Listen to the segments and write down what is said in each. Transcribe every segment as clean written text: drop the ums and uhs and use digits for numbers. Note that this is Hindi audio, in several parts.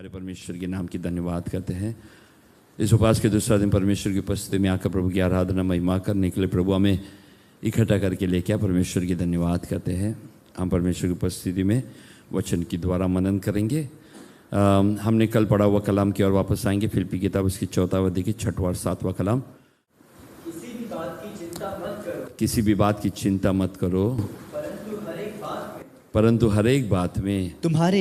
हमारे परमेश्वर के नाम की धन्यवाद करते हैं। इस उपवास के दूसरा दिन परमेश्वर की उपस्थिति में आकर प्रभु की आराधना महिमा करने के लिए प्रभु हमें इकट्ठा करके लेके आए। परमेश्वर की धन्यवाद करते हैं। हम परमेश्वर की उपस्थिति में वचन की द्वारा मनन करेंगे। हमने कल पढ़ा हुआ कलाम की ओर वापस आएंगे। फिलिप्पी किताब उसकी 4वां अध्याय की 6वां और 7वां कलाम। किसी भी बात की चिंता मत करो, परंतु हर एक बात में तुम्हारा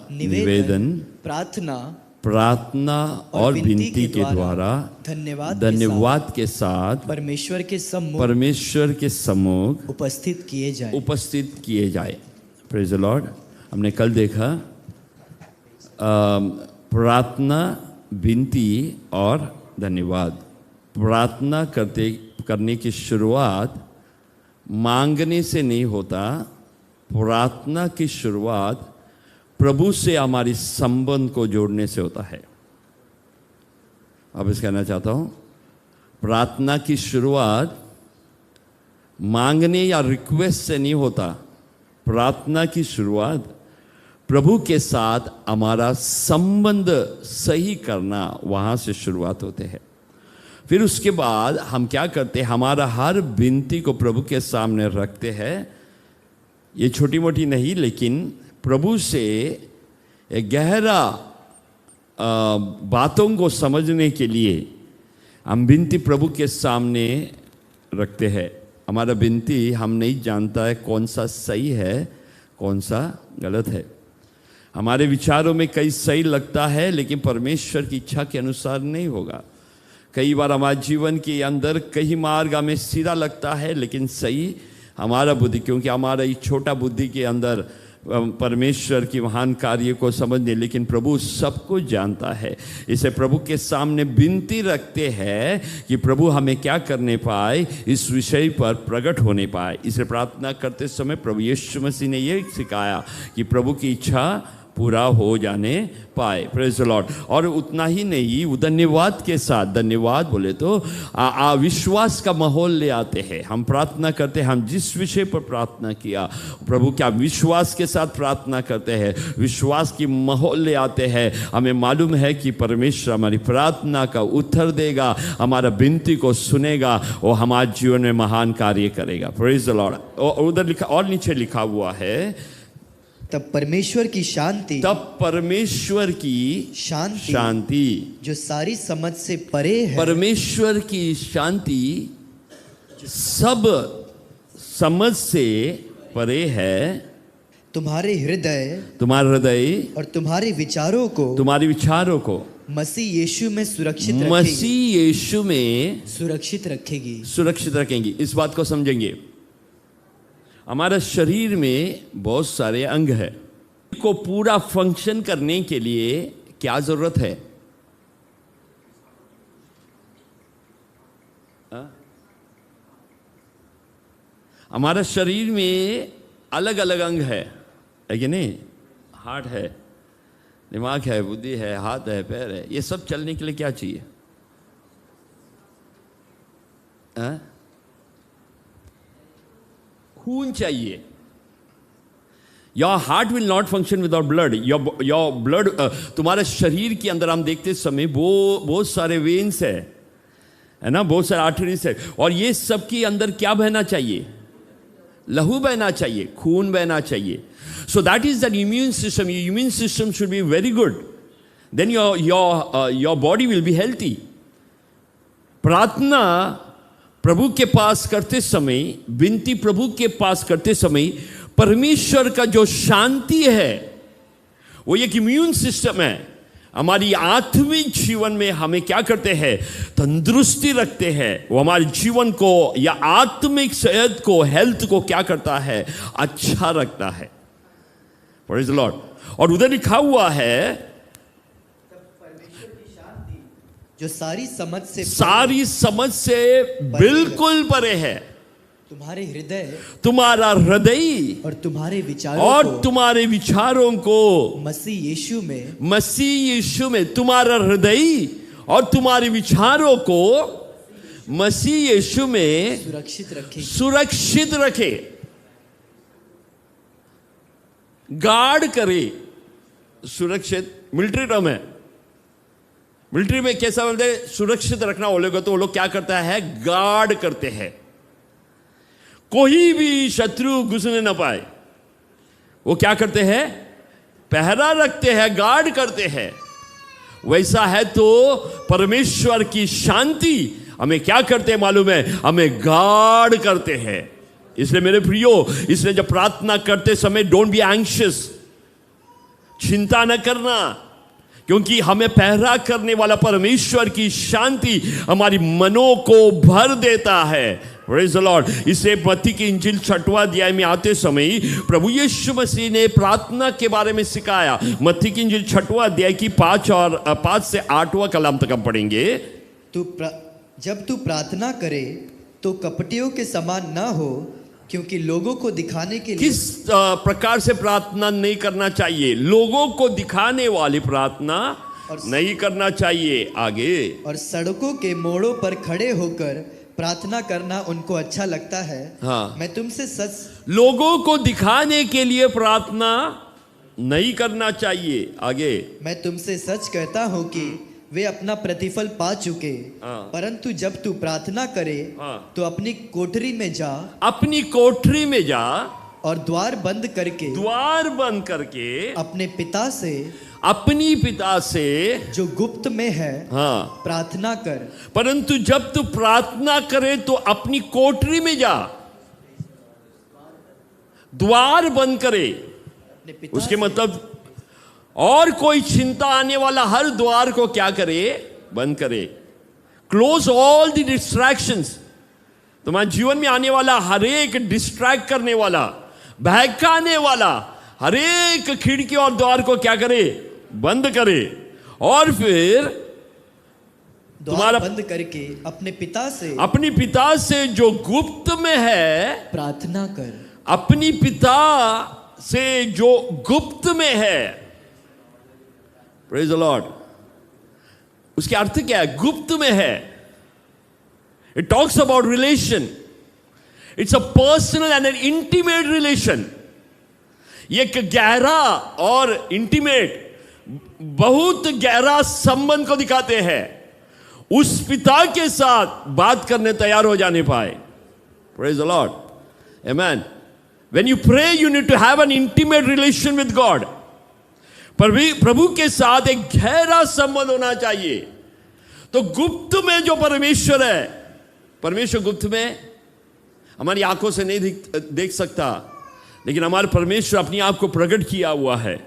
निवेदन प्रार्थना और विनती के द्वारा धन्यवाद के साथ परमेश्वर के सम्मुख उपस्थित किए जाए। Praise the Lord. हमने कल देखा प्रार्थना, विनती और धन्यवाद। प्रार्थना करने की शुरुआत मांगने से नहीं होता। प्रार्थना की शुरुआत प्रभु से हमारी संबंध को जोड़ने से होता है। अब इस कहना चाहता हूँ, प्रार्थना की शुरुआत मांगने या रिक्वेस्ट से नहीं होता। प्रार्थना की शुरुआत प्रभु के साथ हमारा संबंध सही करना, वहाँ से शुरुआत होते हैं। फिर उसके बाद हम क्या करते हैं, हमारा हर विनती को प्रभु के सामने रखते हैं। ये छोटी मोटी नहीं, लेकिन प्रभु से एक गहरा बातों को समझने के लिए हम विनती प्रभु के सामने रखते हैं। हमारा विनती हम नहीं जानता है कौन सा सही है, कौन सा गलत है। हमारे विचारों में कई सही लगता है, लेकिन परमेश्वर की इच्छा के अनुसार नहीं होगा। कई बार हमारे जीवन के अंदर कई मार्ग हमें सीधा लगता है, लेकिन सही हमारा बुद्धि, क्योंकि हमारा ये छोटा बुद्धि के अंदर परमेश्वर की महान कार्य को समझने, लेकिन प्रभु सब कुछ जानता है। इसे प्रभु के सामने विनती रखते हैं कि प्रभु हमें क्या करने पाए, इस विषय पर प्रकट होने पाए। इसे प्रार्थना करते समय प्रभु यीशु मसीह ने ये सिखाया कि प्रभु की इच्छा पूरा हो जाने पाए। Praise the Lord. और उतना ही नहीं, धन्यवाद के साथ, धन्यवाद बोले तो विश्वास का माहौल ले आते हैं। हम प्रार्थना करते हैं, हम जिस विषय पर प्रार्थना किया प्रभु क्या विश्वास के साथ प्रार्थना करते हैं, विश्वास की माहौल ले आते हैं। हमें मालूम है कि परमेश्वर हमारी प्रार्थना का उत्तर देगा, हमारा विनती को सुनेगा और हमारे जीवन में महान कार्य करेगा। Praise the Lord. और उधर लिखा, और नीचे लिखा हुआ है, तब परमेश्वर की शांति जो सारी समझ से परे है, परमेश्वर की शांति सब समझ से परे है, तुम्हारे हृदय और तुम्हारे विचारों को मसीह यीशु में सुरक्षित रखेंगी। इस बात को समझेंगे। हमारा शरीर में बहुत सारे अंग है, को पूरा फंक्शन करने के लिए क्या जरूरत है? हमारा शरीर में अलग अलग अंग है कि नहीं? हार्ट है, दिमाग है, बुद्धि है, हाथ है, पैर है। ये सब चलने के लिए क्या चाहिए? खून चाहिए। Your heart will not function without blood. Your blood, तुम्हारे शरीर के अंदर हम देखते समय बहुत सारे वेन्स है ना, बहुत सारे आर्टरीज है, और ये सब के अंदर क्या बहना चाहिए? लहू बहना चाहिए, खून बहना चाहिए। So that is the immune system. Your immune system should be very good, then your body will be healthy. प्रार्थना प्रभु के पास करते समय, विनती प्रभु के पास करते समय, परमेश्वर का जो शांति है वो एक इम्यून सिस्टम है। हमारी आत्मिक जीवन में हमें क्या करते हैं? तंदुरुस्ती रखते हैं। वो हमारे जीवन को या आत्मिक सेहत को, हेल्थ को क्या करता है? अच्छा रखता है। Praise the Lord. और उधर लिखा हुआ है, जो सारी समझ से बिल्कुल परे है। तुम्हारा हृदय और तुम्हारे विचारों को मसीह यीशु में तुम्हारा हृदय और तुम्हारे विचारों को मसीह यीशु में सुरक्षित रखे, गार्ड करे। सुरक्षित, मिलिट्री टर्म है। मिलिट्री में कैसा बोलते हैं, सुरक्षित रखना वो लोग, तो वो लोग क्या करता है, गार्ड करते हैं, कोई भी शत्रु घुसने ना पाए। वो क्या करते हैं, पहरा रखते हैं, गार्ड करते हैं। वैसा है तो परमेश्वर की शांति हमें क्या करते हैं मालूम है, हमें गार्ड करते हैं। इसलिए मेरे प्रियो, इसलिए जब प्रार्थना करते समय डोंट बी एंग्शियस, चिंता न करना, क्योंकि हमें पहरा करने वाला परमेश्वर की शांति हमारी मनों को भर देता है। Praise the Lord. इसे मत्ती की इंजील 6वां अध्याय में आते समय प्रभु यीशु मसीह ने प्रार्थना के बारे में सिखाया। मत्ती की इंजील 6वां अध्याय की 5 से 8वां कलाम तक हम पढ़ेंगे। जब तू प्रार्थना करे तो कपटियों के समान ना हो, क्योंकि लोगों को दिखाने के लिए। किस प्रकार से प्रार्थना नहीं करना चाहिए, लोगों को दिखाने वाली प्रार्थना नहीं करना चाहिए। आगे, और सड़कों के मोड़ों पर खड़े होकर प्रार्थना करना उनको अच्छा लगता है। हाँ, मैं तुमसे सच, लोगों को दिखाने के लिए प्रार्थना नहीं करना चाहिए। आगे, मैं तुमसे सच कहता हूं कि वे अपना प्रतिफल पा चुके। परंतु जब तू प्रार्थना करे तो अपनी कोठरी में जा, अपनी कोठरी में जा, और द्वार बंद करके अपने पिता से जो गुप्त में है प्रार्थना कर। परंतु जब तू प्रार्थना करे तो अपनी कोठरी में जा, द्वार बंद करे। उसके मतलब और कोई चिंता आने वाला हर द्वार को क्या करे, बंद करे। Close all the distractions. तुम्हारे जीवन में आने वाला हर एक डिस्ट्रैक्ट करने वाला, बहकाने वाला हर एक खिड़की और द्वार को क्या करे, बंद करे। और फिर तुम्हारा बंद करके अपने पिता से जो गुप्त में है प्रार्थना कर। अपनी पिता से जो गुप्त में है, प्रेज़ द लॉर्ड। उसके अर्थ क्या है, गुप्त में है। It talks about relation, it's a personal and N intimate relation. ये एक गहरा और इंटीमेट, बहुत गहरा संबंध को दिखाते हैं। उस पिता के साथ बात करने तैयार हो जाने पाए। Praise the Lord, amen. When you pray you need to have an intimate relation with God. प्रभु के साथ एक गहरा संबंध होना चाहिए। तो गुप्त में जो परमेश्वर है, परमेश्वर गुप्त में हमारी आंखों से नहीं देख सकता, लेकिन हमारे परमेश्वर अपनी आप को प्रकट किया हुआ है,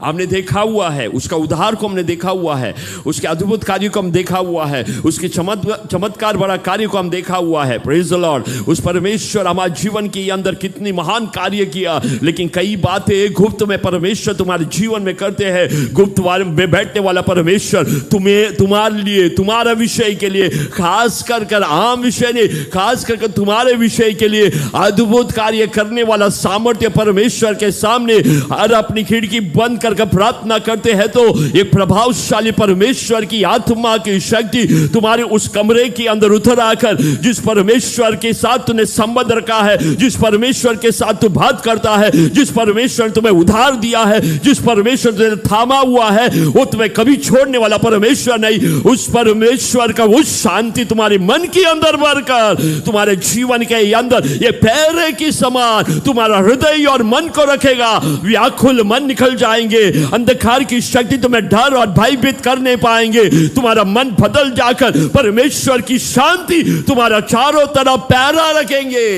हमने देखा हुआ है। उसका उद्धार को हमने देखा हुआ है, उसके अद्भुत कार्य को हम देखा हुआ है, उसके चमत्कार बड़ा कार्य को हम देखा हुआ है। Praise the Lord. उस परमेश्वर हमारे जीवन के अंदर कितनी महान कार्य किया, लेकिन कई बातें गुप्त में परमेश्वर तुम्हारे जीवन में करते हैं। गुप्त में बैठने वाला परमेश्वर तुम्हारे लिए, तुम्हारे विषय के लिए, खास कर आम विषय नहीं, खास कर तुम्हारे विषय के लिए अद्भुत कार्य करने वाला सामर्थ्य परमेश्वर के सामने हर अपनी खिड़की बंद करके प्रार्थना करते हैं तो एक प्रभावशाली परमेश्वर की आत्मा की शक्ति तुम्हारे उस कमरे के अंदर उतर आकर, जिस परमेश्वर के साथ तूने संबंध रखा है, जिस परमेश्वर के साथ तू बात करता है, जिस परमेश्वर तुम्हें उधार दिया है, जिस परमेश्वर तुझे थामा हुआ है, वो तुम्हें कभी छोड़ने वाला परमेश्वर नहीं। उस परमेश्वर का वो शांति तुम्हारे मन के अंदर भरकर तुम्हारे जीवन के अंदर ये पैरे की समान तुम्हारा हृदय और मन को रखेगा। व्याकुल मन निकल जाएंगे, अंधकार की शक्ति तुम्हें डर और भयभीत कर नहीं पाएंगे। तुम्हारा मन बदल जाकर परमेश्वर की शांति तुम्हारा चारों तरफ पैरा रखेंगे।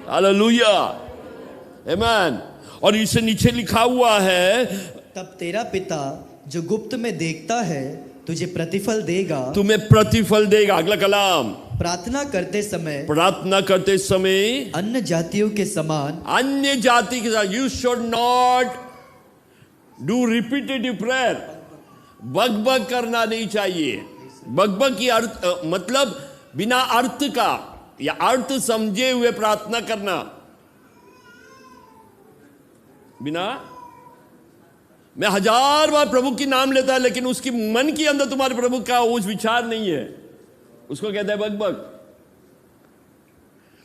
हालेलुया, आमेन। और इसे नीचे लिखा हुआ है, तब तेरा पिता जो गुप्त में देखता है तुझे प्रतिफल देगा, तुम्हें प्रतिफल देगा। अगला कलाम, प्रार्थना करते समय अन्य जातियों के समान, अन्य जाति के साथ, you should not do repetitive prayer. बकबक करना नहीं चाहिए। बकबक की अर्थ मतलब बिना अर्थ का या अर्थ समझे हुए प्रार्थना करना, बिना, मैं 1000 बार प्रभु की नाम लेता है लेकिन उसकी मन के अंदर तुम्हारे प्रभु का उस विचार नहीं है, उसको कहता है बकबक।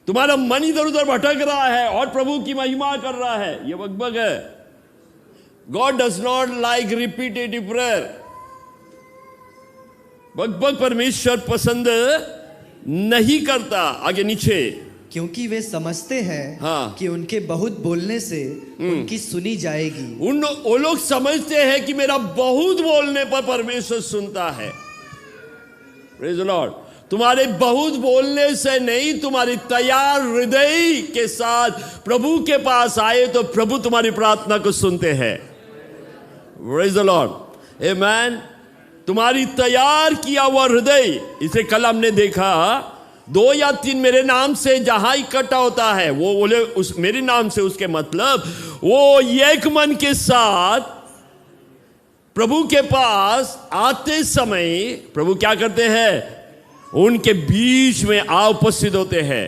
तुम्हारा मन इधर उधर भटक रहा है और प्रभु की महिमा कर रहा है, यह बकबक है। God does not like repetitive prayer. बक परमेश्वर पसंद नहीं करता। आगे नीचे, क्योंकि वे समझते हैं हाँ। कि उनके बहुत बोलने से उनकी सुनी जाएगी। वो लोग समझते हैं कि मेरा बहुत बोलने पर परमेश्वर सुनता है। Praise the Lord. तुम्हारे बहुत बोलने से नहीं, तुम्हारी तैयार हृदय के साथ प्रभु के पास आए तो प्रभु तुम्हारी प्रार्थना को सुनते हैं। Praise the Lord. आमेन। तुम्हारी तैयार किया हुआ हृदय, इसे कल हमने देखा, 2 या 3 मेरे नाम से जहां इकट्ठा होता है, वो बोले उस मेरे नाम से, उसके मतलब वो एक मन के साथ प्रभु के पास आते समय प्रभु क्या करते हैं? उनके बीच में आ उपस्थित होते हैं।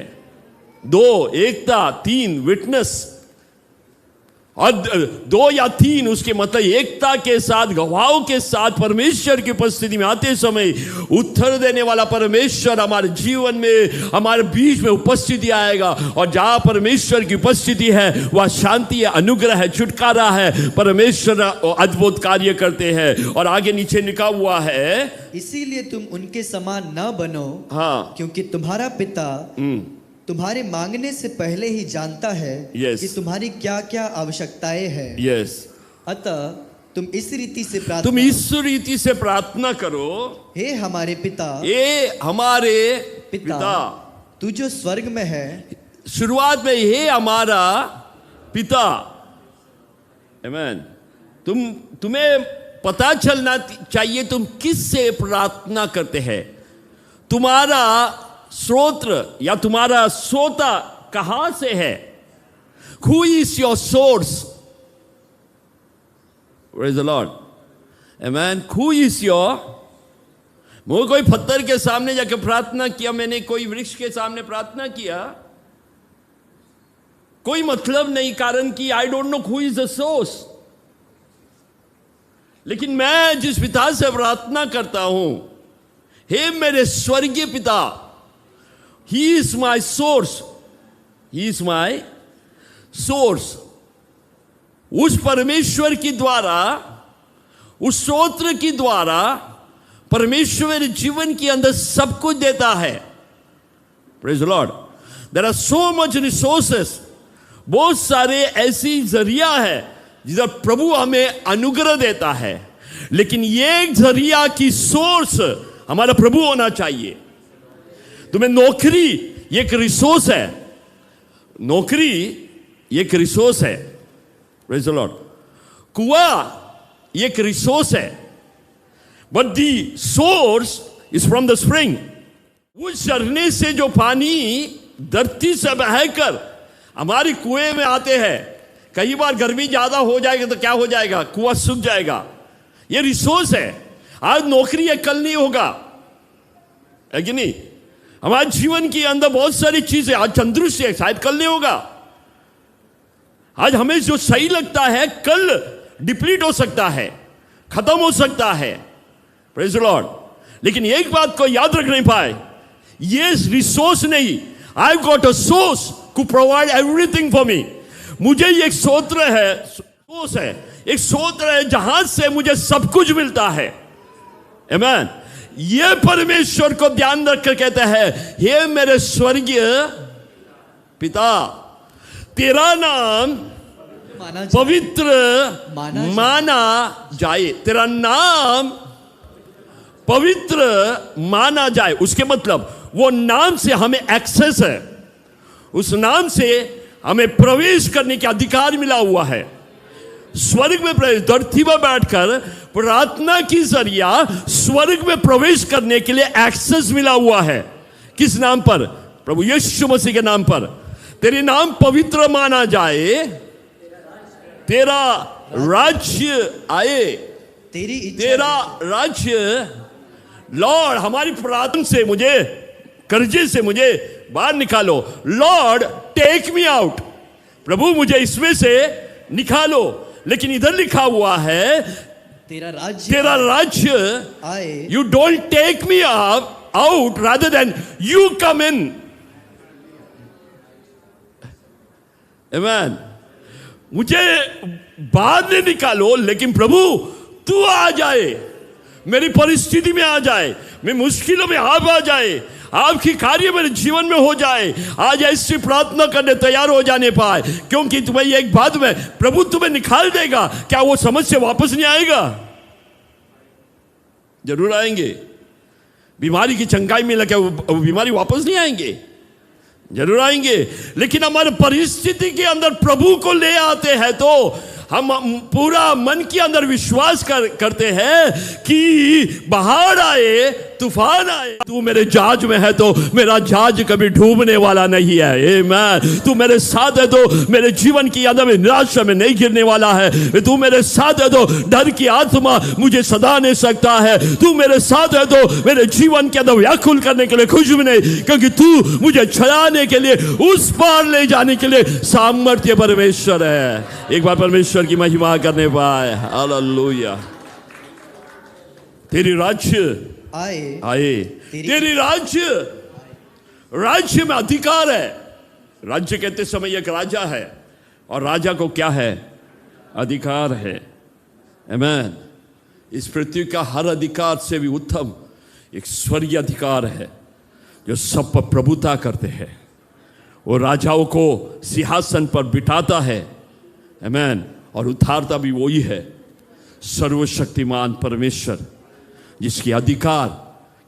2 एकता, 3 विटनेस, और 2 या 3 उसके मतलब एकता के साथ, गवाहों के साथ परमेश्वर की उपस्थिति में आते समय उत्तर देने वाला परमेश्वर हमारे जीवन में, हमारे बीच में उपस्थिति आएगा। और जहां परमेश्वर की उपस्थिति है वह शांति है, अनुग्रह है, छुटकारा है। परमेश्वर अद्भुत कार्य करते हैं। और आगे नीचे लिखा हुआ है, इसीलिए तुम उनके समान न बनो, हाँ, क्योंकि तुम्हारा पिता तुम्हारे मांगने से पहले ही जानता है कि तुम्हारी क्या क्या आवश्यकताएं हैं। यस। अतः तुम इस रीति से प्रार्थना करो, हे हमारे पिता, तू जो स्वर्ग में है। शुरुआत में हे हमारा पिता। आमेन। तुम्हें पता चलना चाहिए तुम किससे प्रार्थना करते हैं। तुम्हारा स्रोत्र या तुम्हारा सोता कहां से है? Who is your source? Praise the Lord. Amen. Who is your? मैं कोई पत्थर के सामने जाकर प्रार्थना किया, मैंने कोई वृक्ष के सामने प्रार्थना किया, कोई मतलब नहीं, कारण कि I don't know who is the source। लेकिन मैं जिस पिता से प्रार्थना करता हूं, हे मेरे स्वर्गीय पिता, He is my source. He is my source. उस परमेश्वर के द्वारा, उस स्तोत्र के द्वारा परमेश्वर जीवन के अंदर सब कुछ देता है। Praise the Lord. There are so much resources. बहुत सारे ऐसी जरिया है जिधर प्रभु हमें अनुग्रह देता है, लेकिन ये एक जरिया की सोर्स हमारा प्रभु होना चाहिए। तुम्हें नौकरी एक रिसोर्स है, नौकरी एक रिसोर्स है। Praise the Lord. कुआं एक रिसोर्स है, but the source is from the spring. उस झरने से जो पानी धरती से बहकर हमारे कुएं में आते हैं। कई बार गर्मी ज्यादा हो जाएगा तो क्या हो जाएगा? कुआं सूख जाएगा। ये रिसोर्स है। आज नौकरी है, कल नहीं होगा, है कि नहीं? हमारे जीवन के अंदर बहुत सारी चीजें, आज तंदुरुस्ती है, शायद कल नहीं होगा। आज हमें जो सही लगता है कल डिप्लीट हो सकता है, खत्म हो सकता है। Praise the Lord. लेकिन एक बात को याद रख नहीं पाए, ये रिसोर्स नहीं, I got a source to provide everything for me. मुझे एक सोत्र है, सोर्स है, एक सोत्र है जहां से मुझे सब कुछ मिलता है। आमेन। ये परमेश्वर को ध्यान रखकर कहते हैं, हे मेरे स्वर्गीय पिता, तेरा नाम पवित्र माना जाए। तेरा नाम पवित्र माना जाए। उसके मतलब वो नाम से हमें एक्सेस है, उस नाम से हमें प्रवेश करने का अधिकार मिला हुआ है। स्वर्ग में प्रवेश, धरती पर बैठकर प्रार्थना की जरिया स्वर्ग में प्रवेश करने के लिए एक्सेस मिला हुआ है। किस नाम पर? प्रभु यीशु मसीह के नाम पर। तेरे नाम पवित्र माना जाए, तेरा राज्य आए, तेरा राज्य। लॉर्ड, हमारी प्रार्थना से मुझे, कर्जे से मुझे बाहर निकालो। Lord take me out. प्रभु मुझे इसमें से निकालो। लेकिन इधर लिखा हुआ है तेरा राज्य आए। You don't take me out, rather than you come in. Amen. मुझे बाहर नहीं निकालो, लेकिन प्रभु तू आ जाए, मेरी परिस्थिति में आ जाए, मैं मुश्किलों में आप आ जाए, आपकी कार्य मेरे जीवन में हो जाए। आज ऐसी प्रार्थना करने तैयार हो जाने पाए, क्योंकि तुम्हें एक बात में प्रभु तुम्हें निकाल देगा। क्या वो समस्या वापस नहीं आएगा? जरूर आएंगे। बीमारी की चंगाई मिला, क्या वो बीमारी वापस नहीं आएंगे? जरूर आएंगे। लेकिन हमारे परिस्थिति के अंदर प्रभु को ले आते हैं तो हम पूरा मन के अंदर विश्वास करते हैं कि बाहर आए, तूफान आए, तू मेरे जहाज में है तो मेरा जहाज कभी डूबने वाला नहीं है। आमीन। तू मेरे साथ है तो मेरे जीवन की अंदर में निराशा में नहीं गिरने वाला है। तू मेरे साथ है तो डर की आत्मा मुझे सदा नहीं सकता है। तू मेरे साथ है तो मेरे जीवन के अंदर व्याकुल करने के लिए कुछ भी नहीं, क्योंकि तू मुझे छुड़ाने के लिए, उस पार ले जाने के लिए सामर्थ्य परमेश्वर है। एक बार परमेश्वर की महिमा करने पाए। हालेलुया। तेरी राज्य आए, तेरी राज्य में अधिकार है। राज्य कहते समय एक राजा है, और राजा को क्या है? अधिकार है। आमीन। इस पृथ्वी का हर अधिकार से भी उत्तम एक स्वर्गीय अधिकार है, जो सब पर प्रभुता करते हैं। वो राजाओं को सिंहासन पर बिठाता है। आमीन। और उतारता भी वही है, सर्वशक्तिमान परमेश्वर, जिसकी अधिकार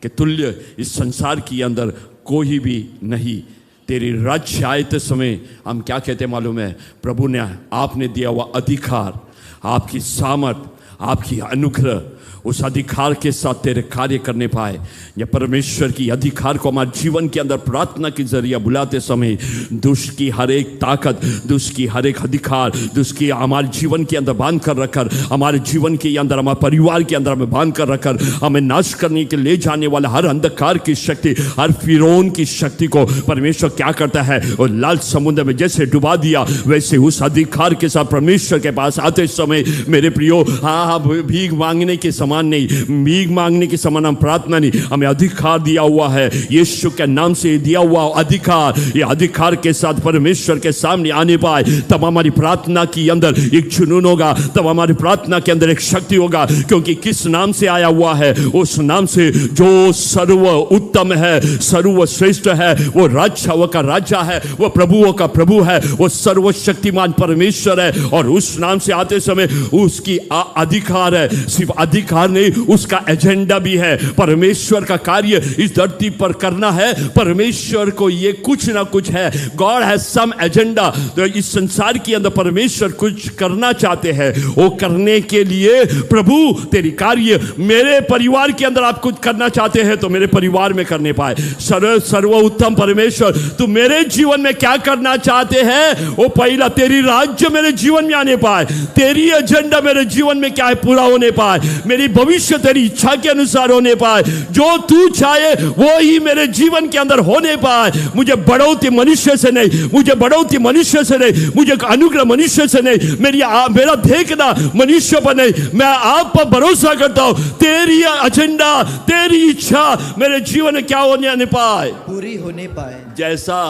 के तुल्य इस संसार के अंदर कोई भी नहीं। तेरी राज्य आते समय हम क्या कहते मालूम है? प्रभु ने, आपने दिया हुआ अधिकार, आपकी सामर्थ, आपकी अनुग्रह, उस अधिकार के साथ तेरे कार्य करने पाए। या परमेश्वर की अधिकार को हमारे जीवन के अंदर प्रार्थना के जरिए बुलाते समय दुष्ट की हर एक ताकत, दुष्ट की हर एक अधिकार, दुष्ट की हमारे जीवन के अंदर बांध कर रखकर, हमारे जीवन के अंदर, हमारे परिवार के अंदर हमें बांध कर रखकर हमें नाश करने के ले जाने वाला हर अंधकार की शक्ति, हर फिरौन की शक्ति को परमेश्वर क्या करता है? और लाल समुद्र में जैसे डुबा दिया, वैसे उस अधिकार के साथ परमेश्वर के पास आते समय मेरे प्रियो, हाँ, भीख मांगने के समान नहीं, भीख मांगने के समान हम प्रार्थना नहीं, हमें अधिकार दिया हुआ है। यीशु के नाम से दिया हुआ अधिकार, ये अधिकार के साथ परमेश्वर के सामने आने पाए, तब हमारी प्रार्थना के अंदर एक जुनून होगा, तब हमारी प्रार्थना के अंदर एक शक्ति होगा। क्योंकि किस नाम से आया हुआ है? उस नाम से जो सर्व उत्तम है, सर्वश्रेष्ठ है, वो राजाओं का राजा है, वो प्रभुओं का प्रभु है, वो सर्वशक्तिमान परमेश्वर है। और उस नाम से आते समय उसकी अधिकार है। सिर्फ अधिकार नहीं, उसका एजेंडा भी है। परमेश्वर का कार्य इस धरती पर करना है। परमेश्वर को ये कुछ ना कुछ है। God has some agenda. तो इस संसार के अंदर परमेश्वर कुछ करना चाहते हैं। वो करने के लिए प्रभु तेरी कार्य मेरे परिवार के अंदर आप कुछ करना चाहते हैं तो मेरे परिवार में करने पाए। सर्वोत्तम परमेश्वर, तू मेरे जीवन में क्या करना चाहते हैं? वो पहला तेरी राज्य मेरे जीवन में आने पाए, तेरी एजेंडा मेरे जीवन में क्या है पूरा होने पाए, मेरी भविष्य तेरी इच्छा के अनुसार होने पाए। जो तू चाहे वो ही मेरे जीवन के अंदर होने पाए। मुझे बढ़ोतरी मनुष्य से नहीं, मुझे बढ़ोतरी मनुष्य से नहीं, मुझे अनुग्रह मनुष्य से नहीं, मेरा देखना मनुष्य पर नहीं, मैं आप पर भरोसा करता हूं। तेरी एजेंडा, तेरी इच्छा मेरे जीवन में क्या होने पाए, पूरी होने पाए। जैसा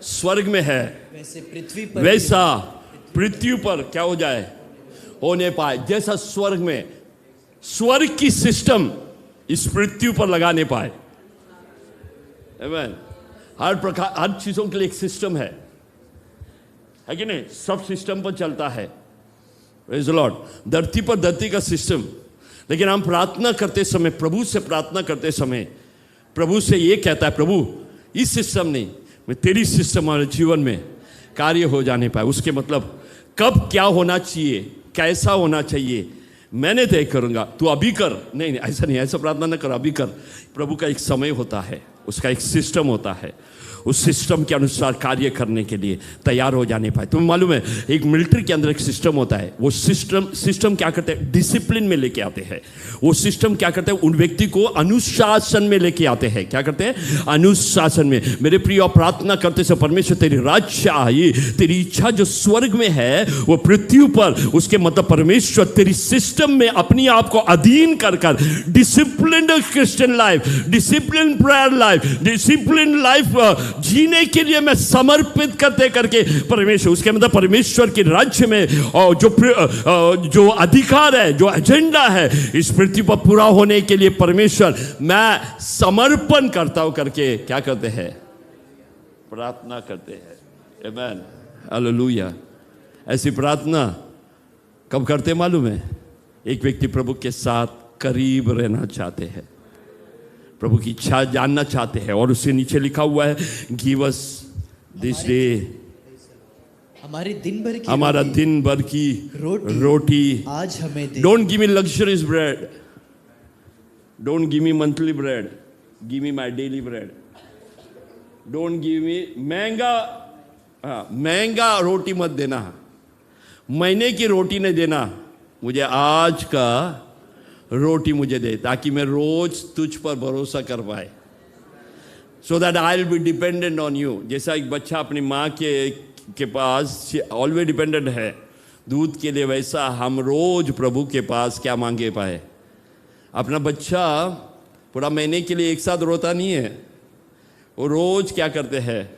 स्वर्ग में है वैसा पृथ्वी पर क्या हो जाए, होने पाए। जैसा स्वर्ग में, स्वर्ग की सिस्टम इस पृथ्वी पर लगाने पाए। आमीन। हर प्रकार, हर चीजों के लिए एक सिस्टम है कि नहीं? सब सिस्टम पर चलता है। Praise the Lord. धरती पर धरती का सिस्टम, लेकिन हम प्रार्थना करते समय, प्रभु से प्रार्थना करते समय प्रभु से ये कहता है, प्रभु इस सिस्टम नहीं, मैं तेरी सिस्टम हमारे जीवन में कार्य हो जाने पाए। उसके मतलब कब क्या होना चाहिए, कैसा होना चाहिए, मैंने तय करूंगा, तू अभी कर। नहीं, ऐसा नहीं, ऐसा प्रार्थना न कर, अभी कर। प्रभु का एक समय होता है, उसका एक सिस्टम होता है। उस सिस्टम के अनुसार कार्य करने के लिए तैयार हो जाने पाए। तुम्हें मालूम है, एक मिलिट्री के अंदर एक सिस्टम होता है। वो सिस्टम क्या करते हैं? डिसिप्लिन में लेके आते हैं। वो सिस्टम क्या करते हैं? उन व्यक्ति को अनुशासन में लेके आते हैं। क्या करते हैं? अनुशासन में। मेरे प्रिय, प्रार्थना करते से परमेश्वर तेरी राज्य आए, तेरी इच्छा जो स्वर्ग में है वो पृथ्वी पर, उसके मतलब परमेश्वर तेरी सिस्टम में अपने आप को अधीन कर discipline Christian life, discipline prayer life, discipline life जीने के लिए मैं समर्पित करते करके परमेश्वर, उसके मतलब परमेश्वर के राज्य में और जो अधिकार है, जो एजेंडा है इस पृथ्वी पर पूरा होने के लिए परमेश्वर मैं समर्पण करता हूं करके क्या करते हैं? प्रार्थना करते हैं। आमीन, हालेलुया। ऐसी प्रार्थना कब करते मालूम है? एक व्यक्ति प्रभु के साथ करीब रहना चाहते हैं, प्रभु की इच्छा जानना चाहते हैं, और उससे नीचे लिखा हुआ है गिव अस दिस डे, हमारा दिन भर की रोटी आज हमें दे। Don't give me luxurious bread, don't give me monthly bread, give me my daily bread. Don't give me महंगा रोटी मत देना, महीने की रोटी नहीं देना, मुझे आज का रोटी मुझे दे, ताकि मैं रोज तुझ पर भरोसा कर पाए, so that I will be dependent on you. जैसा एक बच्चा अपनी माँ के पास ऑलवेज डिपेंडेंट है दूध के लिए, वैसा हम रोज प्रभु के पास क्या मांगे पाए। अपना बच्चा पूरा महीने के लिए एक साथ रोता नहीं है, वो रोज क्या करते हैं?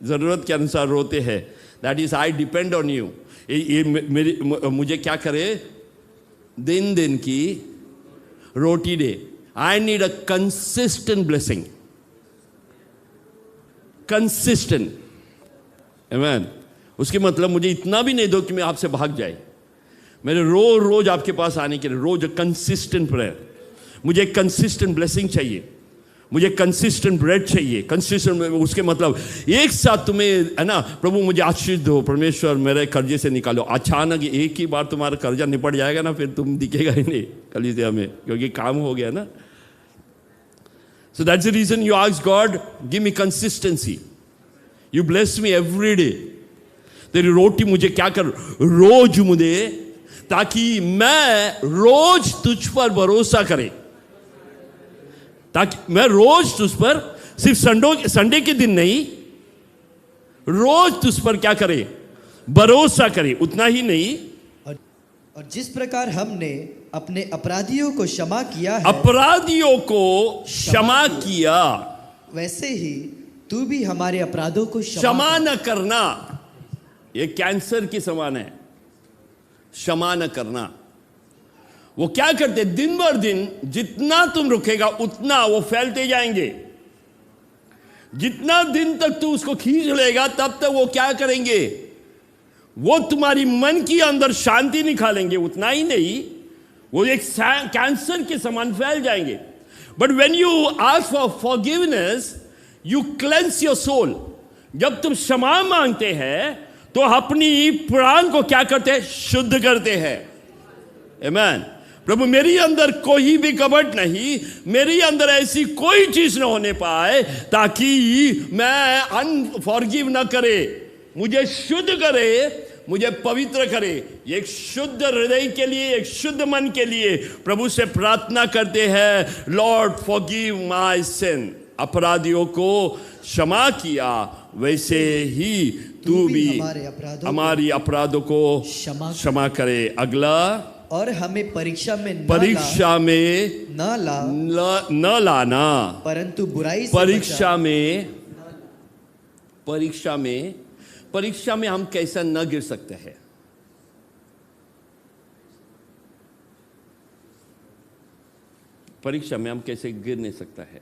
ज़रूरत के अनुसार रोते हैं। That is I depend on you. मुझे क्या करे? दिन दिन की रोटी दे। I need a consistent blessing, consistent. आमीन। उसके मतलब मुझे इतना भी नहीं दो कि मैं आपसे भाग जाए, मेरे रोज आपके पास आने के लिए रोज कंसिस्टेंट प्रेयर, मुझे कंसिस्टेंट ब्लेसिंग चाहिए, मुझे कंसिस्टेंट ब्रेड चाहिए। कंसिस्टेंट उसके मतलब एक साथ तुम्हें है ना, प्रभु मुझे आशीष दो, परमेश्वर मेरे कर्जे से निकालो। अचानक एक ही बार तुम्हारा कर्जा निपट जाएगा ना, फिर तुम दिखेगा ही नहीं कलीसिया में, क्योंकि काम हो गया ना। So that's the reason you ask God give me consistency, you bless me every day. तेरी रोटी मुझे क्या कर, रोज मुझे, ताकि मैं रोज तुझ पर भरोसा करे, ताकि मैं रोज तुझ पर, सिर्फ संडे के दिन नहीं, रोज तुझ पर क्या करे? भरोसा करे। उतना ही नहीं, और जिस प्रकार हमने अपने अपराधियों को क्षमा किया है, अपराधियों को क्षमा किया, वैसे ही तू भी हमारे अपराधों को क्षमा न करना। ये कैंसर के समान है, क्षमा न करना। वो क्या करते? दिन भर दिन जितना तुम रुकेगा उतना वो फैलते जाएंगे। जितना दिन तक तू उसको खींच लेगा तब तक वो क्या करेंगे? वो तुम्हारी मन की अंदर शांति निकालेंगे। उतना ही नहीं, वो एक कैंसर के समान फैल जाएंगे। But when you ask for forgiveness you cleanse your soul. जब तुम क्षमा मांगते हैं तो अपनी प्राण को क्या करते हैं? शुद्ध करते हैं। आमीन। प्रभु मेरी अंदर कोई भी कपट नहीं, मेरी अंदर ऐसी कोई चीज न होने पाए ताकि मैं अनफॉरगिव न करे। मुझे शुद्ध करे, मुझे पवित्र करे। एक शुद्ध हृदय के लिए, एक शुद्ध मन के लिए प्रभु से प्रार्थना करते हैं, लॉर्ड फॉरगिव माय सिन। अपराधियों को क्षमा किया, वैसे ही तू भी हमारी अपराधों को क्षमा करे। अगला, और हमें परीक्षा में न लाना, परंतु बुराई से परीक्षा में हम कैसा न गिर सकते हैं? परीक्षा में हम कैसे गिर नहीं सकता है?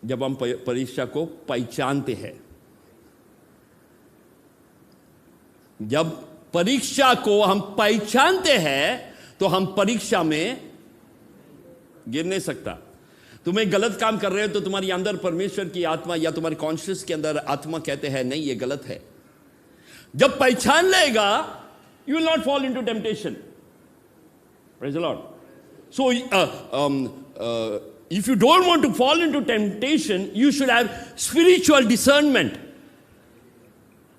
जब हम परीक्षा को पहचानते हैं। जब परीक्षा को हम पहचानते हैं तो हम परीक्षा में गिर नहीं सकता। तुम एक गलत काम कर रहे हो तो तुम्हारी अंदर परमेश्वर की आत्मा या तुम्हारे कॉन्शियस के अंदर आत्मा कहते हैं नहीं ये गलत है। जब पहचान लेगा you will not fall into temptation. Praise the Lord. So if you don't want to fall into temptation, you should have spiritual discernment.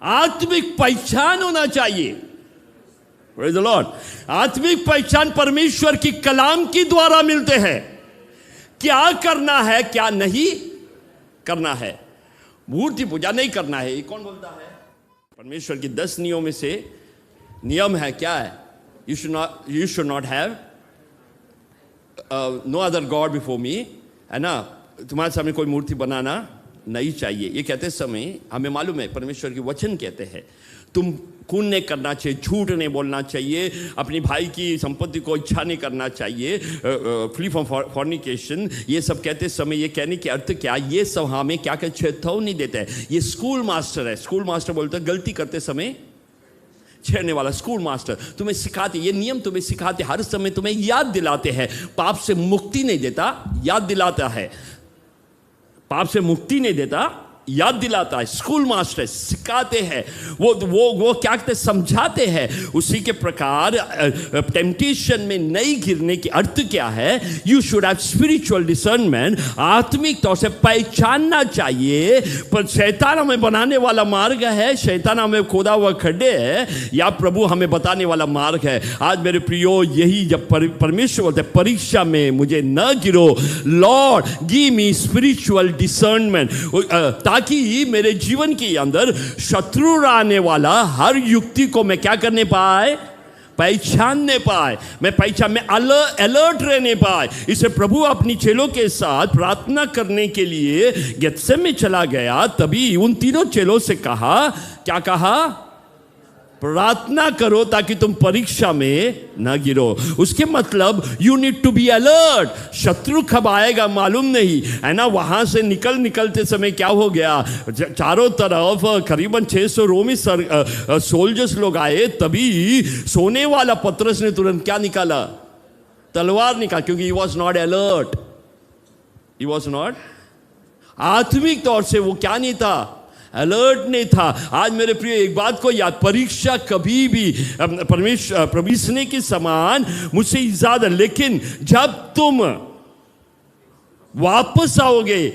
आत्मिक पहचान होना चाहिए। Praise the Lord. आत्मिक पहचान परमेश्वर की कलाम की द्वारा मिलते हैं। क्या करना है, क्या नहीं करना है। मूर्ति पूजा नहीं करना है, ये कौन बोलता है? परमेश्वर की 10 नियमों में से नियम है, क्या है? You should not have no other God before me, है ना? तुम्हारे सामने कोई मूर्ति बनाना नहीं चाहिए। ये कहते समय हमें मालूम है परमेश्वर के वचन कहते हैं तुम खून नहीं करना चाहिए, झूठ नहीं बोलना चाहिए, अपनी भाई की संपत्ति को इच्छा नहीं करना चाहिए, फ्री फ्रॉम फॉर्निकेशन। ये सब कहते समय ये कहने की अर्थ क्या, ये सब हमें क्या क्या चेतावनी देते हैं। ये स्कूल मास्टर है, स्कूल मास्टर बोलते हैं गलती करते समय छेड़ने वाला स्कूल मास्टर तुम्हें सिखाते, ये नियम तुम्हें सिखाते, हर समय तुम्हें याद दिलाते हैं। पाप से मुक्ति नहीं देता, याद दिलाता है। पाप से मुक्ति नहीं देता, याद दिलाता है। स्कूल मास्टर सिखाते हैं, वो क्या कहते समझाते हैं। उसी के प्रकार टेम्पटेशन में नहीं गिरने की अर्थ क्या है, you should have spiritual discernment. आत्मिक तौर से पहचानना चाहिए पर शैतान हमें बनाने वाला मार्ग है, शैतान हमें खोदा हुआ खड्डे है, या प्रभु हमें बताने वाला मार्ग है। आज मेरे प्रियो यही जब परमेश्वर बोलते परीक्षा में मुझे न गिरो, Lord give me spiritual discernment, ताकि मेरे जीवन के अंदर शत्रु आने वाला हर युक्ति को मैं क्या करने पाए, पहचानने पाए, मैं पहचान में अलर्ट रहने पाए। इसे प्रभु अपनी चेलों के साथ प्रार्थना करने के लिए गेत्सेमनी चला गया। तभी उन तीनों चेलों से कहा, क्या कहा, प्रार्थना करो ताकि तुम परीक्षा में न गिरो। उसके मतलब you need to be alert. शत्रु कब आएगा मालूम नहीं है ना। वहां से निकलते समय क्या हो गया, चारों तरफ करीबन 600 रोमी सोल्जर्स लोग आए। तभी सोने वाला पतरस ने तुरंत क्या निकाला, तलवार निकाला, क्योंकि he was not alert, he was not, आत्मिक तौर से वो क्या नहीं था, अलर्ट नहीं था। आज मेरे प्रिय एक बात को याद, परीक्षा कभी भी परमेश्वर प्रभुसने के समान मुझसे ज्यादा, लेकिन जब तुम वापस आओगे,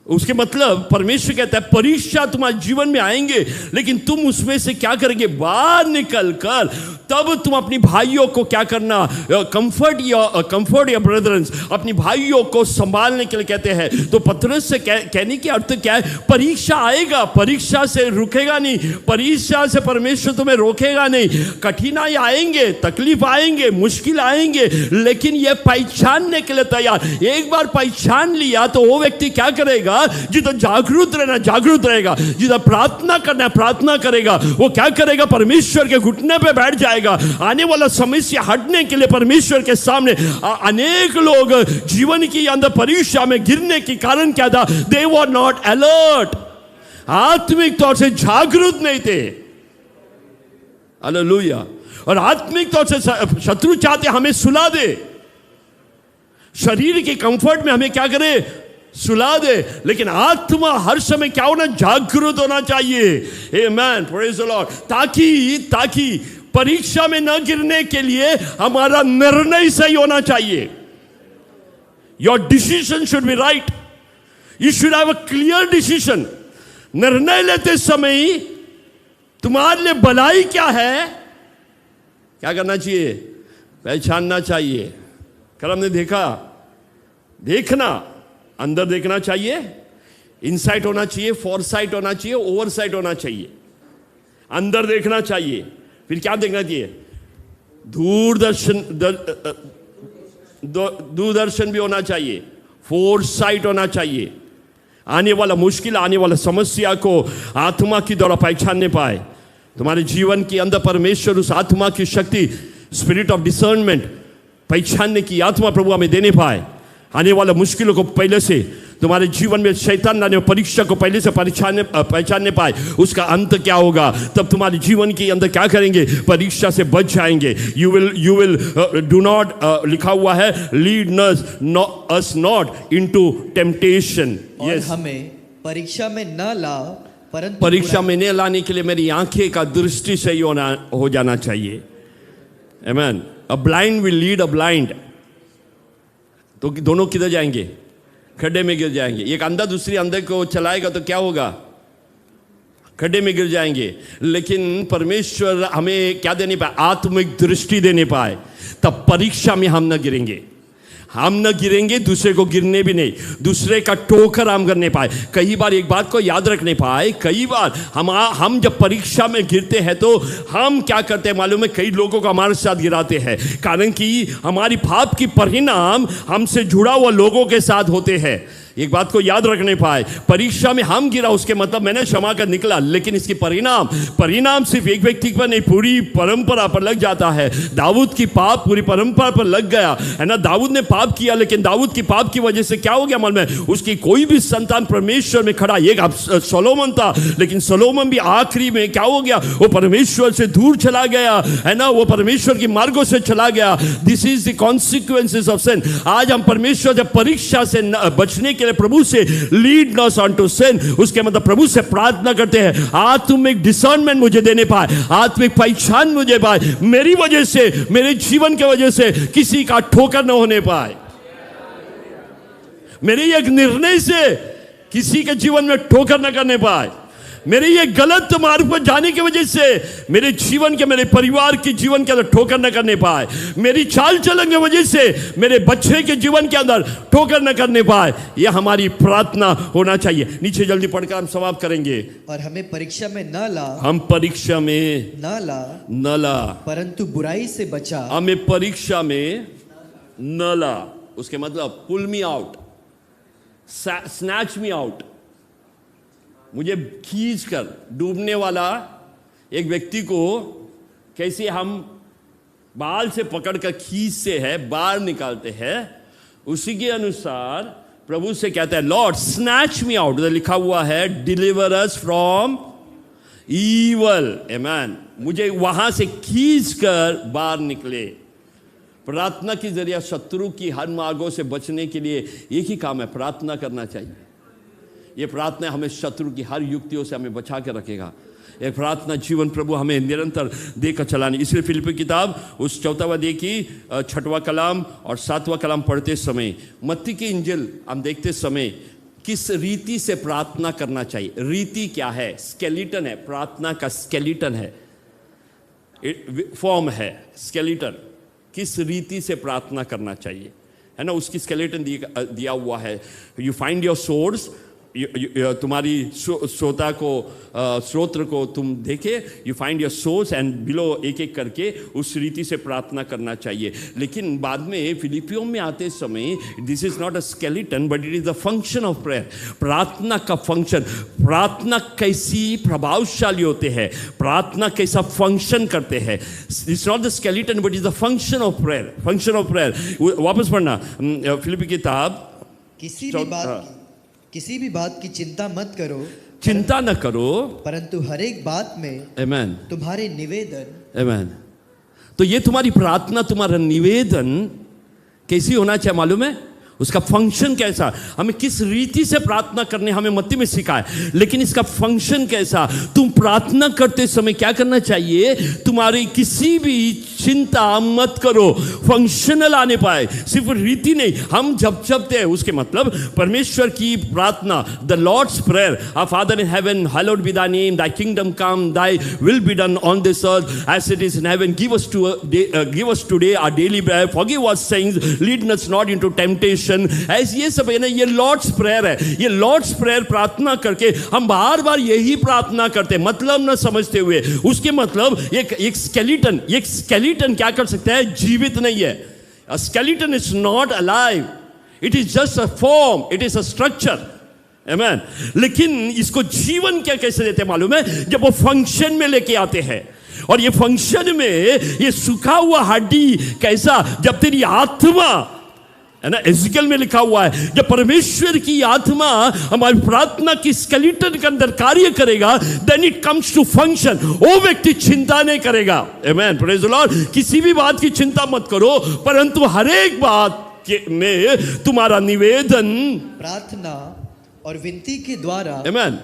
उसके मतलब परमेश्वर कहता है परीक्षा तुम्हारे जीवन में आएंगे, लेकिन तुम उसमें से क्या करेंगे, बाहर निकल कर तब तुम अपनी भाइयों को क्या करना, कंफर्ट या ब्रदर्स, अपनी भाइयों को संभालने के लिए कहते हैं। तो पतरस से कहने की अर्थ क्या है, परीक्षा आएगा, परीक्षा से रुकेगा नहीं, परीक्षा से परमेश्वर तुम्हें रोकेगा नहीं। कठिनाई आएंगे, तकलीफ आएंगे, मुश्किल आएंगे, लेकिन ये पहचानने के लिए तैयार। एक बार पहचान लिया तो वो व्यक्ति क्या करेगा, जितना जागरूक रहेगा, जितना प्रार्थना करना प्रार्थना करेगा, वो क्या करेगा, परमेश्वर के घुटने पे बैठ जाएगा। आने वाला समस्या हटने के लिए परमेश्वर के सामने अनेक लोग जीवन की अंदर परीक्षा में गिरने के कारण क्या था, दे वर नॉट अलर्ट, आत्मिक तौर से जागरूक नहीं थे। हालेलुया। और आत्मिक तौर से शत्रु चाहते हमें सुला दे, शरीर के कंफर्ट में हमें क्या करे, सुला दे, लेकिन आत्मा हर समय क्या होना, जागरूक होना चाहिए। आमेन, प्रेज द लॉर्ड। ताकि परीक्षा में न गिरने के लिए हमारा निर्णय सही होना चाहिए। Your decision should be right, you should have a clear decision. निर्णय लेते समय तुम्हारे लिए भलाई क्या है, क्या करना चाहिए, पहचानना चाहिए। कल हमने देखना, अंदर देखना चाहिए, इनसाइट होना चाहिए, फॉरसाइट होना चाहिए, ओवरसाइट होना चाहिए। अंदर देखना चाहिए, फिर क्या देखना चाहिए, दूरदर्शन भी होना चाहिए, फोरसाइट होना चाहिए। आने वाला मुश्किल, आने वाला समस्या को आत्मा की द्वारा पहचानने पाए। तुम्हारे जीवन के अंदर परमेश्वर उस आत्मा की शक्ति, स्पिरिट ऑफ डिसर्नमेंट, पहचानने की आत्मा प्रभु हमें देने पाए। आने वाला मुश्किलों को पहले से तुम्हारे जीवन में शैतान लाने परीक्षा को पहले से पहचानने पाए। उसका अंत क्या होगा, तब तुम्हारे जीवन के अंदर क्या करेंगे, परीक्षा से बच जाएंगे। यू विल डू नॉट, लिखा हुआ है, lead us not into temptation. Yes, हमें परीक्षा में न ला, परंतु परीक्षा में न लाने के लिए मेरी आंखें का दृष्टि सही हो जाना चाहिए। Amen. A blind will lead a blind. तो दोनों किधर जाएंगे, खड्डे में गिर जाएंगे। एक अंधा दूसरी अंधे को चलाएगा तो क्या होगा, खड्डे में गिर जाएंगे। लेकिन परमेश्वर हमें क्या देने पाए, आत्मिक दृष्टि देने पाए, तब परीक्षा में हम न गिरेंगे। हम न गिरेंगे, दूसरे को गिरने भी नहीं, दूसरे का ठोकर हम करने पाए। कई बार एक बात को याद रखने पाए, कई बार हम जब परीक्षा में गिरते हैं तो हम क्या करते हैं मालूम है, कई लोगों को हमारे साथ गिराते हैं, कारण कि हमारी पाप की परिणाम हमसे जुड़ा हुआ लोगों के साथ होते हैं। एक बात को याद रखने पाए, परीक्षा में हम गिरा उसके मतलब मैंने क्षमा कर निकला, लेकिन इसकी परिणाम सिर्फ एक व्यक्ति पर नहीं, पूरी परंपरा पर लग जाता है। दाऊद की पाप पूरी परंपरा पर लग गया है ना। दाऊद ने पाप किया, लेकिन दाऊद की पाप की वजह से क्या हो गया मालूम है, उसकी कोई भी संतान परमेश्वर में खड़ा, एक सोलोमन था, लेकिन सोलोमन भी आखिरी में क्या हो गया, वो परमेश्वर से दूर चला गया है ना, वो परमेश्वर की मार्गों से चला गया। This is the consequences of sin. आज हम परमेश्वर जब परीक्षा से बचने के लिए प्रभु से lead not on to sin, उसके मतलब प्रभु से प्रार्थना करते हैं, आत्मिक डिसर्नमेंट मुझे देने पाए, आत्मिक पहचान मुझे पाए, मेरी वजह से, मेरे जीवन के वजह से किसी का ठोकर न होने पाए, मेरे एक निर्णय से किसी के जीवन में ठोकर न करने पाए, मेरे ये गलत मार्ग पर जाने की वजह से मेरे जीवन के, मेरे परिवार के जीवन के अंदर ठोकर न करने पाए, मेरी चाल चलन की वजह से मेरे बच्चे के जीवन के अंदर ठोकर न करने पाए। ये हमारी प्रार्थना होना चाहिए। नीचे जल्दी पढ़कर हम समाप्त करेंगे। और हमें परीक्षा में न ला, हम परीक्षा में न ला, परंतु बुराई से बचा। हमें परीक्षा में न ला, उसके मतलब pull me out, snatch me out, मुझे खींच कर, डूबने वाला एक व्यक्ति को कैसे हम बाल से पकड़कर खींचते हैं, बाहर निकालते हैं, उसी के अनुसार प्रभु से कहता है लॉर्ड स्नैच मी आउट। लिखा हुआ है डिलीवर अस फ्रॉम ईवल, आमेन। मुझे वहां से खींच कर बाहर निकले। प्रार्थना के जरिए शत्रु की हर मार्गों से बचने के लिए एक ही काम है, प्रार्थना करना चाहिए। ये प्रार्थना हमें शत्रु की हर युक्तियों से हमें बचा के रखेगा। एक प्रार्थना जीवन प्रभु हमें निरंतर देकर चलानी। इसलिए फिलिप्पी किताब उस 4वां अध्याय की 6वां कलाम और 7वां कलाम पढ़ते समय, मत्ती की इंजिल हम देखते समय किस रीति से प्रार्थना करना चाहिए। रीति क्या है? स्केलेटन है, प्रार्थना का स्केलेटन है, फॉर्म है, स्केलेटन। किस रीति से प्रार्थना करना चाहिए, है ना, उसकी स्केलेटन दिया हुआ है। यू फाइंड योर सोर्स, तुम्हारी श्रोता को, श्रोत्र को तुम देखे, you find your source and below एक एक करके उस रीति से प्रार्थना करना चाहिए। लेकिन बाद में फिलिपियों में आते समय this is not a skeleton but it is the function of prayer. प्रार्थना का फंक्शन, प्रार्थना कैसी प्रभावशाली होते हैं, प्रार्थना कैसा फंक्शन करते हैं। It's not the skeleton but is the function of prayer, function of prayer. वापस पढ़ना फिलिपी किताब। किसी भी बात की चिंता मत करो, चिंता न करो, परंतु हर एक बात में आमेन तुम्हारे निवेदन, आमेन। तो ये तुम्हारी प्रार्थना, तुम्हारा निवेदन कैसी होना चाहिए मालूम है? उसका फंक्शन कैसा, हमें किस रीति से प्रार्थना करने हमें मत्ती में सिखाए, लेकिन इसका फंक्शन कैसा। तुम प्रार्थना करते समय क्या करना चाहिए? तुम्हारी किसी भी चिंता मत करो, फंक्शनल आने पाए, सिर्फ रीति नहीं। हम जब जपते हैं उसके मतलब परमेश्वर की प्रार्थना, the Lord's prayer, our Father in heaven hallowed be thy name, thy kingdom come, thy will be done on this earth as it is in heaven, give us today our daily bread, forgive our sins, lead us not into temptation. ऐसे ये सब है ना, ये लॉर्ड्स प्रेयर है। ये लॉर्ड्स प्रेयर प्रार्थना करके हम बार बार यही प्रार्थना करते, मतलब न समझते हुए। उसके मतलब एक स्केलेटन क्या कर सकता है? जीवित नहीं है। A skeleton is not alive. It is just a form. It is a structure. Amen. लेकिन इसको जीवन क्या कैसे देते मालूम है? जब वो फंक्शन में लेके आते हैं। और ये फंक्शन में ये सूखा हुआ हड्डी कैसा, जब तेरी आत्मा है ना, एजिकल में लिखा हुआ है, जब परमेश्वर की आत्मा हमारी प्रार्थना की स्केलेटन के अंदर कार्य करेगा, then it comes to function. वो व्यक्ति चिंता नहीं करेगा। Amen, praise the Lord. किसी भी बात की चिंता मत करो, परंतु हर एक बात में तुम्हारा निवेदन, प्रार्थना और विनती के द्वारा, आमेन,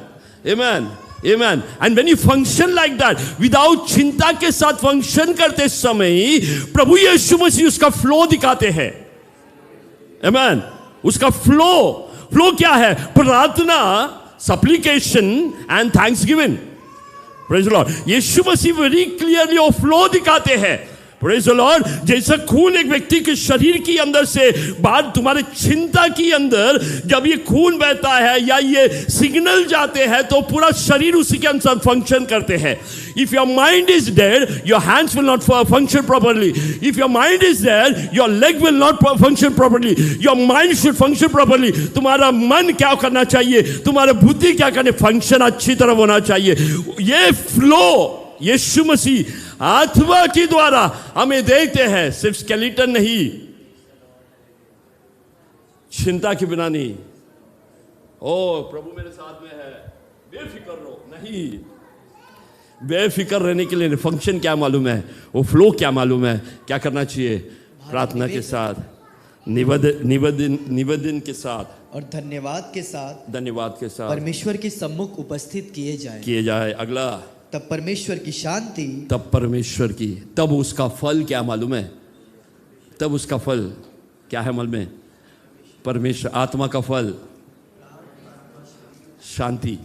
आमेन, Amen. And when you function like that, without चिंता के साथ फंक्शन करते समय प्रभु यीशु मसीह उसका फ्लो दिखाते हैं। Amen. उसका फ्लो क्या है? प्रार्थना, supplication and thanksgiving. Praise the Lord. Yeshu Masih very clearly वो फ्लो दिखाते हैं। Praise the Lord. जैसा खून एक व्यक्ति के शरीर के अंदर से बाहर तुम्हारे चिंता के अंदर जब ये खून बहता है या ये सिग्नल जाते हैं तो पूरा शरीर उसी के अनुसार फंक्शन करते हैं। If your mind is dead, your hands will not function properly. If your mind is dead, your leg will not function properly. Your mind should function properly. तुम्हारा मन क्या करना चाहिए, तुम्हारा बुद्धि क्या करने, फंक्शन अच्छी तरह होना चाहिए। ये फ्लो यीशु मसीह आत्मा के द्वारा हमें देखते हैं, सिर्फ स्केलेटन नहीं, चिंता के बिना नहीं। ओ प्रभु मेरे साथ में है, बेफिक्र रहो, नहीं, बेफिक्र रहने के लिए फंक्शन क्या मालूम है, वो फ्लो क्या मालूम है, क्या करना चाहिए, प्रार्थना के साथ, निवेदन के साथ और धन्यवाद के साथ परमेश्वर के सम्मुख उपस्थित किए जाए। अगला, तब परमेश्वर की शांति, तब उसका फल क्या मालूम है, तब उसका फल क्या है मालूम है, परमेश्वर आत्मा का फल शांति,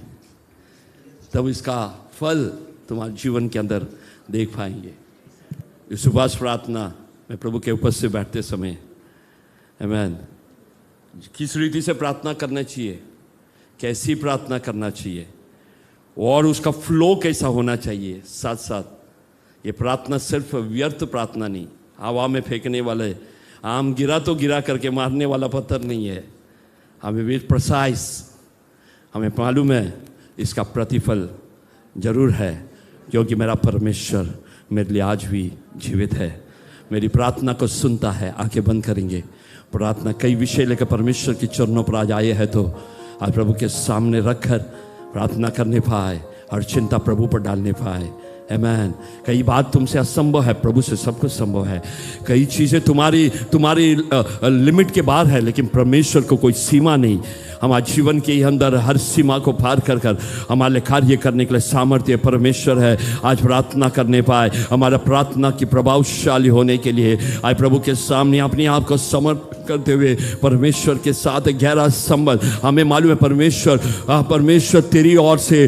तब इसका फल तुम्हारे जीवन के अंदर देख पाएंगे। इस उपवास प्रार्थना में प्रभु के उपस्थित से बैठते समय आमीन, किस रीति से प्रार्थना करना चाहिए, कैसी प्रार्थना करना चाहिए और उसका फ्लो कैसा होना चाहिए। साथ साथ ये प्रार्थना सिर्फ व्यर्थ प्रार्थना नहीं, हवा में फेंकने वाले आम गिरा तो गिरा करके मारने वाला पत्थर नहीं है। हमें भी प्रिसाइज, हमें मालूम है इसका प्रतिफल जरूर है, क्योंकि मेरा परमेश्वर मेरे लिए आज भी जीवित है, मेरी प्रार्थना को सुनता है। आंखें बंद करेंगे, प्रार्थना कई विषय लेकर परमेश्वर के चरणों पर आज आए हैं, तो आज प्रभु के सामने रखकर प्रार्थना करने पाए और चिंता प्रभु पर डालने पाए। आमीन। कई बात तुमसे असंभव है, प्रभु से सब कुछ संभव है। कई चीज़ें तुम्हारी लिमिट के बाहर है, लेकिन परमेश्वर को कोई सीमा नहीं। हमारे जीवन के अंदर हर सीमा को पार कर हमारे कार्य करने के लिए सामर्थ्य परमेश्वर है। आज प्रार्थना करने पाए, हमारा प्रार्थना की प्रभावशाली होने के लिए आज प्रभु के सामने अपने आप को समर्पित करते हुए परमेश्वर के साथ गहरा संबंध। हमें मालूम है परमेश्वर तेरी ओर से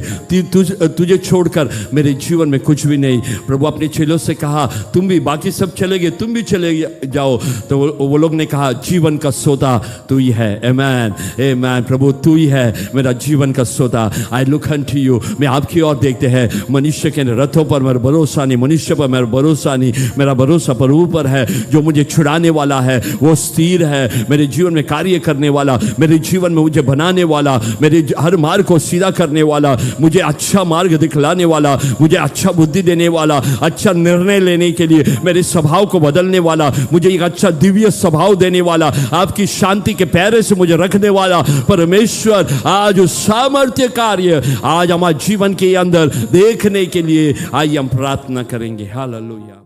तुझे छोड़कर मेरे जीवन में कुछ भी नहीं। प्रभु अपने चेलों से कहा तुम भी, बाकी सब चले गए, तुम भी चले जाओ, तो वो लोग ने कहा जीवन का सोता तू ही है। आमीन आमीन। प्रभु तू ही है मेरा जीवन का सोता। I look unto you. मैं आपकी ओर देखते हैं। मनुष्य के रथों पर मेरा भरोसा नहीं, मनुष्य पर मेरा भरोसा नहीं, मेरा भरोसा प्रभु पर है जो मुझे छुड़ाने वाला है। वो स्थिर है, मेरे जीवन में कार्य करने वाला, मेरे जीवन में मुझे बनाने वाला, मेरे हर मार्ग को सीधा करने वाला, मुझे अच्छा मार्ग दिखलाने वाला, मुझे अच्छा बुद्धि देने वाला, अच्छा निर्णय लेने के लिए मेरे स्वभाव को बदलने वाला, मुझे एक अच्छा दिव्य स्वभाव देने वाला, आपकी शांति के पैरे से मुझे रखने वाला परमेश्वर आज उस सामर्थ्य कार्य आज हमारे जीवन के अंदर देखने के लिए आइए हम प्रार्थना करेंगे। हालेलुया।